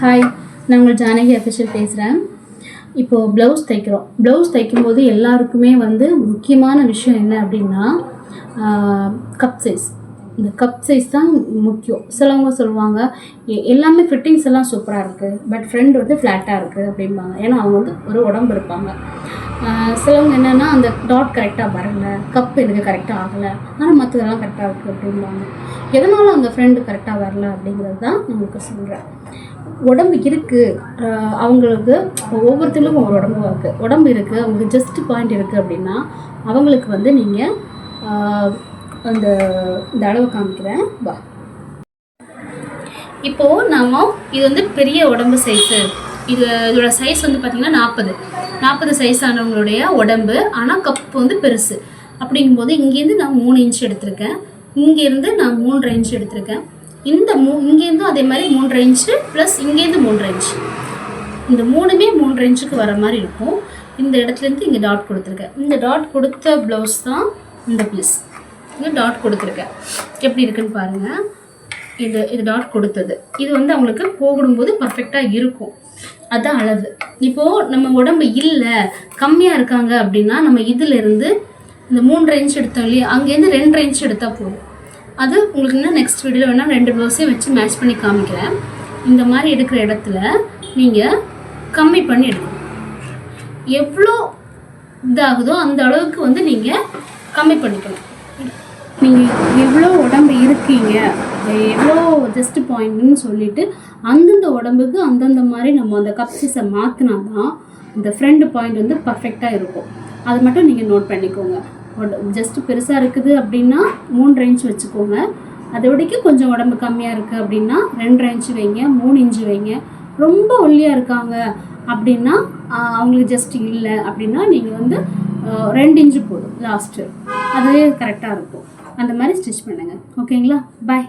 Hi, நான் உங்கள் Janaki official பேசுகிறேன். இப்போது ப்ளவுஸ் தைக்கிறோம். ப்ளவுஸ் தைக்கும்போது எல்லாருக்குமே முக்கியமான விஷயம் என்ன அப்படின்னா கப் சைஸ். இந்த கப் சைஸ் தான் முக்கியம். சிலவங்க சொல்லுவாங்க எல்லாமே ஃபிட்டிங்ஸ் எல்லாம் சூப்பராக இருக்குது, பட் ஃப்ரெண்ட் ஃப்ளாட்டாக இருக்குது அப்படிம்பாங்க. ஏன்னா அவங்க ஒரு உடம்பு இருப்பாங்க. சிலவங்க என்னென்னா அந்த டாட் கரெக்டாக வரலை, கப் எனக்கு கரெக்டாக ஆகலை, ஆனால் மற்றதெல்லாம் கரெக்டாக இருக்குது அப்படிம்பாங்க. எதனால அந்த ஃப்ரெண்டு கரெக்டாக வரல அப்படிங்கிறது தான் நம்மளுக்கு சொல்கிறேன். உடம்பு இருக்குது அவங்களுக்கு, ஒவ்வொருத்தருக்கும் ஒரு உடம்பு இருக்குது, அவங்களுக்கு ஜஸ்ட் பாயிண்ட் இருக்குது அப்படின்னா அவங்களுக்கு நீங்கள் இந்த அளவு காமிக்கிறேன். வா, இப்போது நாம் இது பெரிய உடம்பு சைஸு. இதோட சைஸ் பார்த்திங்கன்னா 40 சைஸ் ஆனவங்களுடைய உடம்பு. ஆனால் கப்பு பெருசு. அப்படிங்கும்போது இங்கேருந்து நான் 3 இன்ச் எடுத்திருக்கேன், இங்கேருந்து நான் 3.5 இன்ச் எடுத்திருக்கேன். இங்கேருந்தும் அதே மாதிரி 3.5 இன்ச்சு ப்ளஸ் இங்கேருந்து 3.5 இன்ச். இந்த 3மே 3.5 இன்ச்சுக்கு வர மாதிரி இருக்கும். இந்த இடத்துலேருந்து இங்கே டாட் கொடுத்துருக்கேன். இந்த டாட் கொடுத்த ப்ளவுஸ் தான் இந்த பீஸ். இங்கே டாட் கொடுத்துருக்கேன். எப்படி இருக்குன்னு பாருங்கள். இது டாட் கொடுத்தது. இது அவங்களுக்கு போடும்போது பர்ஃபெக்டாக இருக்கும். அதுதான் அளவு. இப்போது நம்ம உடம்பு இல்லை, கம்மியாக இருக்காங்க அப்படின்னா நம்ம இதிலேருந்து இந்த 3.5 இன்ச் எடுத்தோம் இல்லையா, அங்கேருந்து 2.5 இன்ச் எடுத்தால் போதும். அது உங்களுக்கு இன்னும் நெக்ஸ்ட் வீடியோவில் வேணால் 2 ப்ளவுஸையும் வச்சு மேட்ச் பண்ணி காமிக்கிறேன். இந்த மாதிரி எடுக்கிற இடத்துல நீங்கள் கம்மி பண்ணி எடுக்கணும். எவ்வளோ இதாகுதோ அந்த அளவுக்கு நீங்கள் கம்மி பண்ணிக்கணும். நீங்கள் எவ்வளோ உடம்பு இருக்கீங்க, எவ்வளோ ஜஸ்ட் பாயிண்ட்னு சொல்லிவிட்டு அந்தந்த உடம்புக்கு அந்தந்த மாதிரி நம்ம அந்த கப் சைஸை மாற்றினா தான் இந்த ஃப்ரண்ட் பாயிண்ட் பர்ஃபெக்டாக இருக்கும். அதை மட்டும் நீங்கள் நோட் பண்ணிக்கோங்க. ஜஸ்ட்டு பெருசாக இருக்குது அப்படின்னா 3.5 இன்ச் வச்சுக்கோங்க. அதோடைக்கு கொஞ்சம் உடம்பு கம்மியாக இருக்குது அப்படின்னா 2.5 இன்ச்சு வைங்க, 3 இன்ச்சு வைங்க. ரொம்ப ஒல்லியாக இருக்காங்க அப்படின்னா அவங்களுக்கு ஜஸ்ட் இல்லை அப்படின்னா நீங்கள் 2 இன்ச்சு போதும் லாஸ்ட்டு. அதுவே கரெக்டாக இருக்கும். அந்த மாதிரி ஸ்டிச் பண்ணுங்கள். ஓகேங்களா? பாய்.